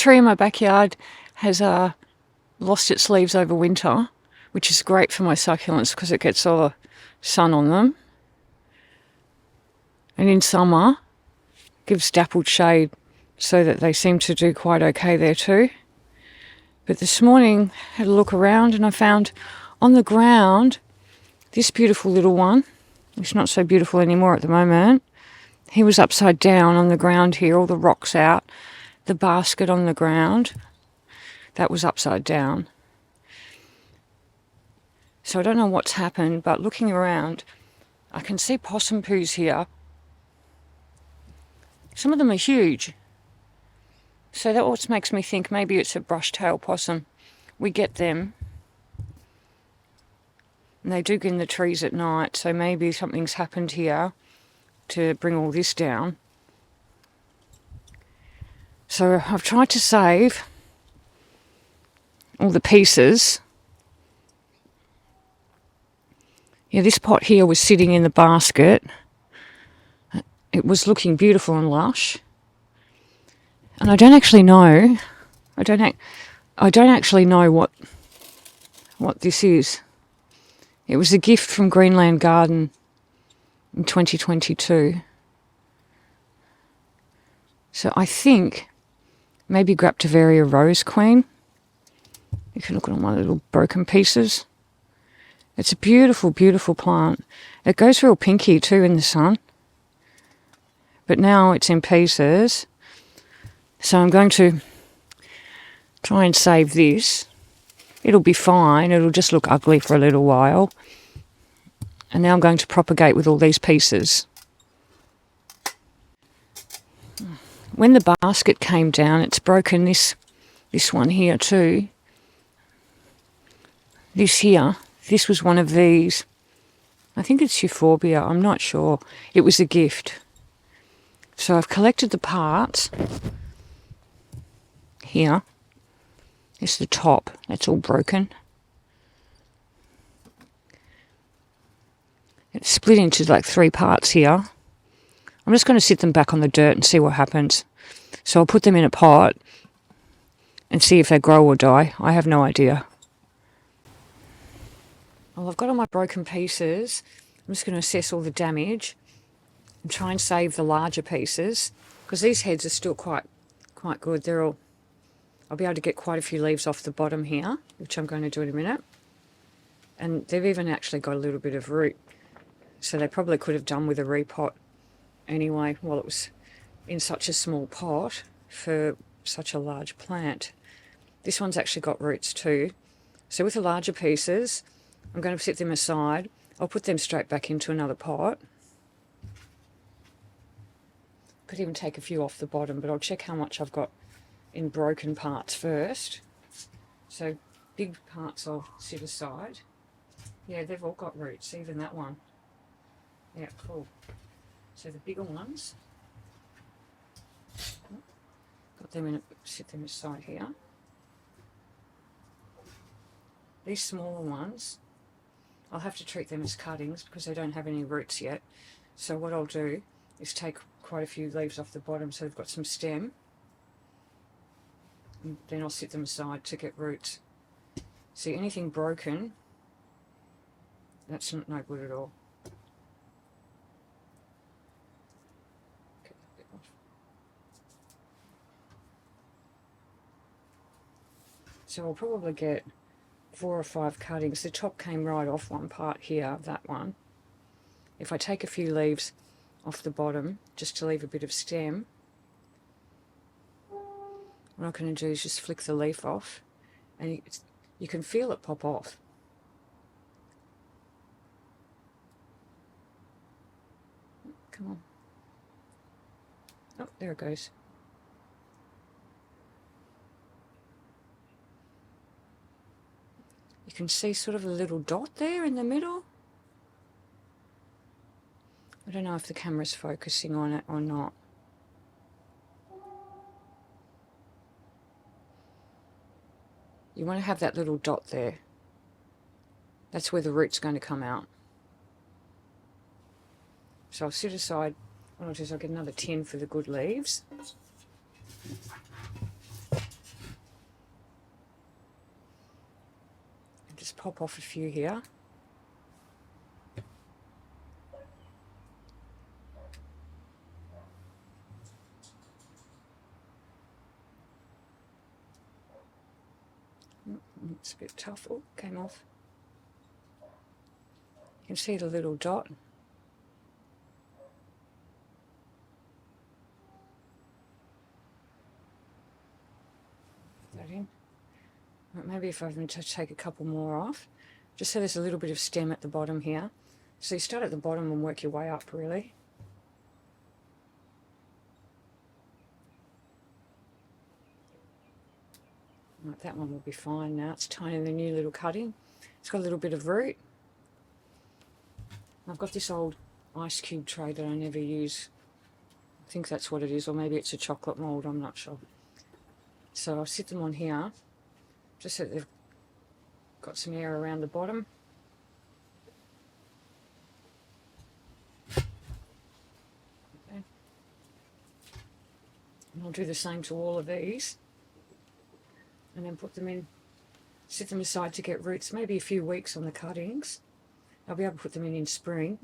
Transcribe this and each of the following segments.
tree in my backyard has lost its leaves over winter, which is great for my succulents because it gets all the sun on them. And in summer, gives dappled shade so that they seem to do quite okay there too. But this morning, I had a look around and I found on the ground this beautiful little one. It's not so beautiful anymore at the moment. He was upside down on the ground here, all the rocks out. The basket on the ground, that was upside down. So I don't know what's happened, but looking around, I can see possum poos here. Some of them are huge. So that what makes me think maybe it's a Brushtail Possum. We get them. And they do get in the trees at night, so maybe something's happened here to bring all this down. So I've tried to save all the pieces. Yeah, this pot here was sitting in the basket. It was looking beautiful and lush. And I don't actually know. I don't actually know what this is. It was a gift from Greenland Garden in 2022. So I think maybe Graptoveria Rose Queen. You can look at all my little broken pieces. It's a beautiful, beautiful plant. It goes real pinky too in the sun. But now it's in pieces. So I'm going to try and save this. It'll be fine. It'll just look ugly for a little while. And now I'm going to propagate with all these pieces. When the basket came down, it's broken this one here too. This here, this was one of these. I think it's Euphorbia, I'm not sure. It was a gift. So I've collected the parts. Here. It's the top, that's all broken. It's split into like 3 parts here. I'm just going to sit them back on the dirt and see what happens. So I'll put them in a pot and see if they grow or die. I have no idea. Well, I've got all my broken pieces. I'm just going to assess all the damage and try and save the larger pieces because these heads are still quite good. I'll be able to get quite a few leaves off the bottom here, which I'm going to do in a minute. And they've even actually got a little bit of root. So they probably could have done with a repot anyway while it was in such a small pot for such a large plant. This one's actually got roots too. So with the larger pieces, I'm going to set them aside. I'll put them straight back into another pot. Could even take a few off the bottom, but I'll check how much I've got in broken parts first. So big parts I'll set aside. Yeah, they've all got roots, even that one. Yeah, cool. So the bigger ones, got them in, set them aside here. These smaller ones, I'll have to treat them as cuttings because they don't have any roots yet. So what I'll do is take quite a few leaves off the bottom so they've got some stem. And then I'll set them aside to get roots. See, anything broken, that's no good at all. So I'll probably get 4 or 5 cuttings. The top came right off one part here, that one. If I take a few leaves off the bottom, just to leave a bit of stem, what I'm going to do is just flick the leaf off, and you can feel it pop off. Come on. Oh, there it goes. You can see sort of a little dot there in the middle. I don't know if the camera's focusing on it or not. You want to have that little dot there. That's where the root's going to come out. So I'll set aside, what I'll do is I'll get another tin for the good leaves. Just pop off a few here. It's a bit tough. Oh, came off. You can see the little dot. Put that in. Maybe if I can take a couple more off, just so there's a little bit of stem at the bottom here. So you start at the bottom and work your way up, really. Right, that one will be fine now. It's tiny, the new little cutting. It's got a little bit of root. I've got this old ice cube tray that I never use. I think that's what it is, or maybe it's a chocolate mould, I'm not sure. So I'll sit them on here, just so they've got some air around the bottom. Okay. And I'll do the same to all of these. And then put them in, set them aside to get roots, maybe a few weeks on the cuttings. I'll be able to put them in spring.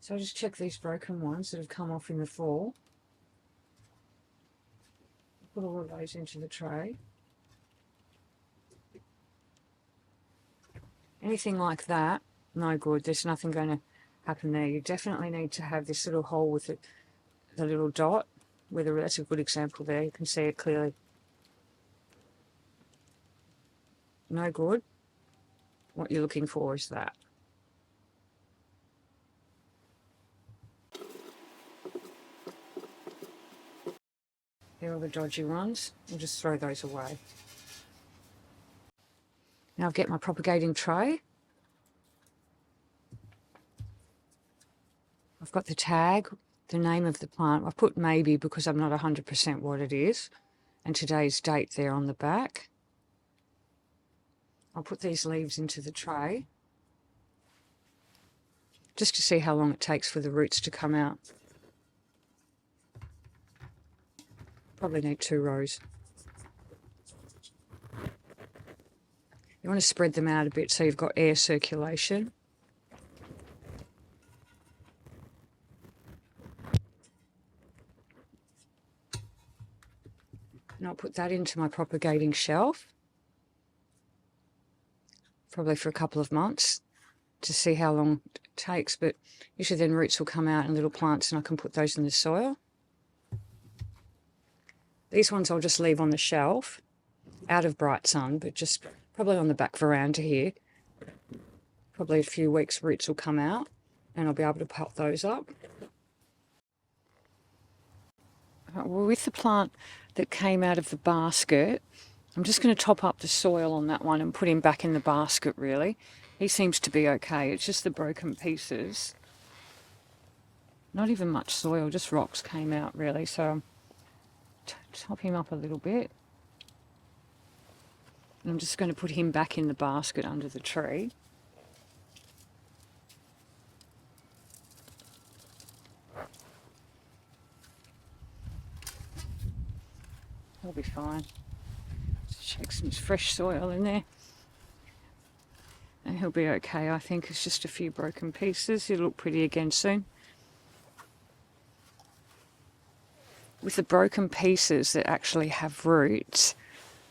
So I'll just check these broken ones that have come off in the fall. Put all of those into the tray. Anything like that, no good. There's nothing going to happen there. You definitely need to have this little hole with the little dot. That's a good example there. You can see it clearly. No good. What you're looking for is that. They're all the dodgy ones. We'll just throw those away. Now I'll get my propagating tray. I've got the tag, the name of the plant. I've put maybe because I'm not 100% what it is, and today's date there on the back. I'll put these leaves into the tray just to see how long it takes for the roots to come out. Probably need 2 rows. You want to spread them out a bit so you've got air circulation. And I'll put that into my propagating shelf, probably for a couple of months to see how long it takes, but usually then roots will come out in little plants and I can put those in the soil. These ones I'll just leave on the shelf, out of bright sun, but just probably on the back veranda here. Probably a few weeks roots will come out and I'll be able to pop those up. Well, with the plant that came out of the basket, I'm just going to top up the soil on that one and put him back in the basket, really. He seems to be okay. It's just the broken pieces. Not even much soil, just rocks came out, really. So top him up a little bit. And I'm just going to put him back in the basket under the tree. He'll be fine. Just check some fresh soil in there. And he'll be okay, I think. It's just a few broken pieces. He'll look pretty again soon. with the broken pieces that actually have roots,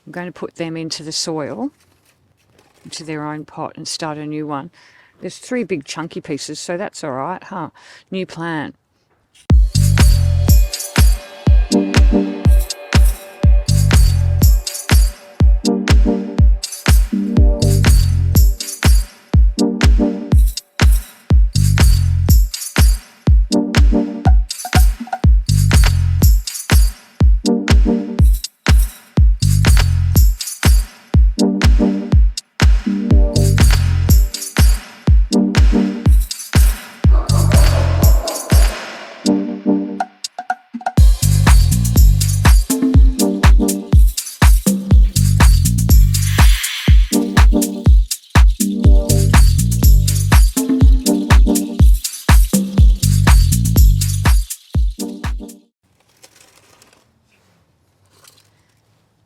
I'm going to put them into the soil, into their own pot, and start a new one. There's 3 big chunky pieces, so that's all right, huh? New plant.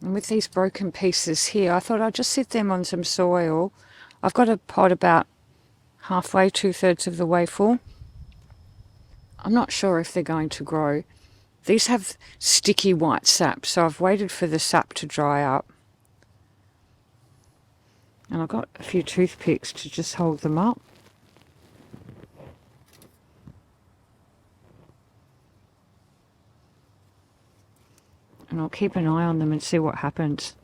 And with these broken pieces here, I thought I'd just sit them on some soil. I've got a pot about halfway, 2/3 of the way full. I'm not sure if they're going to grow. These have sticky white sap, so I've waited for the sap to dry up. And I've got a few toothpicks to just hold them up. And I'll keep an eye on them and see what happens.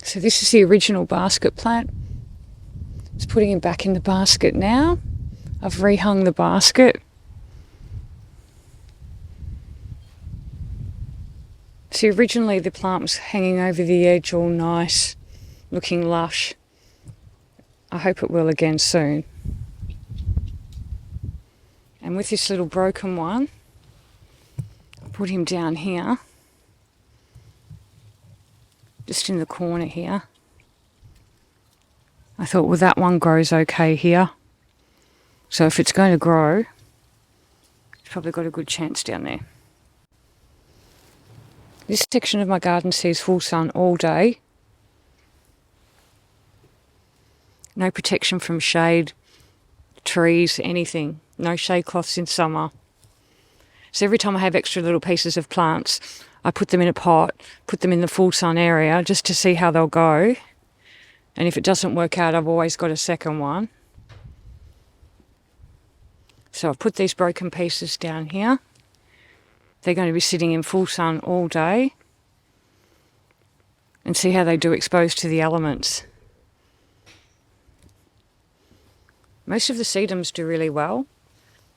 So this is the original basket plant. Just putting him back in the basket now. I've rehung the basket. See, originally the plant was hanging over the edge all nice, looking lush. I hope it will again soon. And with this little broken one, I'll put him down here. Just in the corner here. I thought, well, that one grows okay here. So if it's going to grow, it's probably got a good chance down there. This section of my garden sees full sun all day. No protection from shade, trees, anything. No shade cloths in summer. So every time I have extra little pieces of plants, I put them in a pot, put them in the full sun area just to see how they'll go. And if it doesn't work out, I've always got a second one. So I've put these broken pieces down here. They're going to be sitting in full sun all day. And see how they do exposed to the elements. Most of the sedums do really well.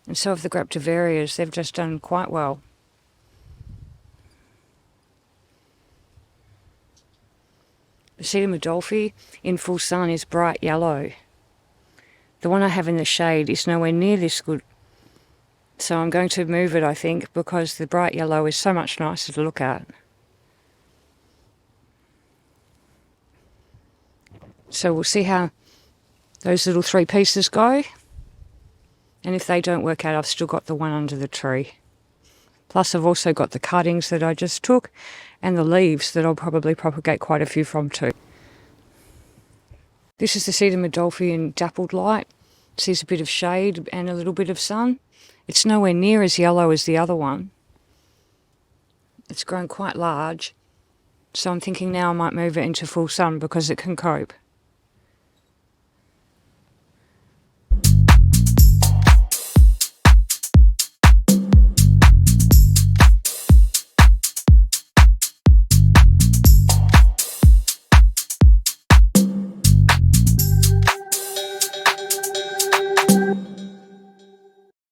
And so have the Graptoverias. They've just done quite well. The Sedum Adolphe in full sun is bright yellow. The one I have in the shade is nowhere near this good. So I'm going to move it, I think, because the bright yellow is so much nicer to look at. So we'll see how those little 3 pieces go. And if they don't work out, I've still got the one under the tree. Plus I've also got the cuttings that I just took and the leaves that I'll probably propagate quite a few from too. This is the Sedum Adolphe in dappled light. It sees a bit of shade and a little bit of sun. It's nowhere near as yellow as the other one. It's grown quite large. So I'm thinking now I might move it into full sun because it can cope.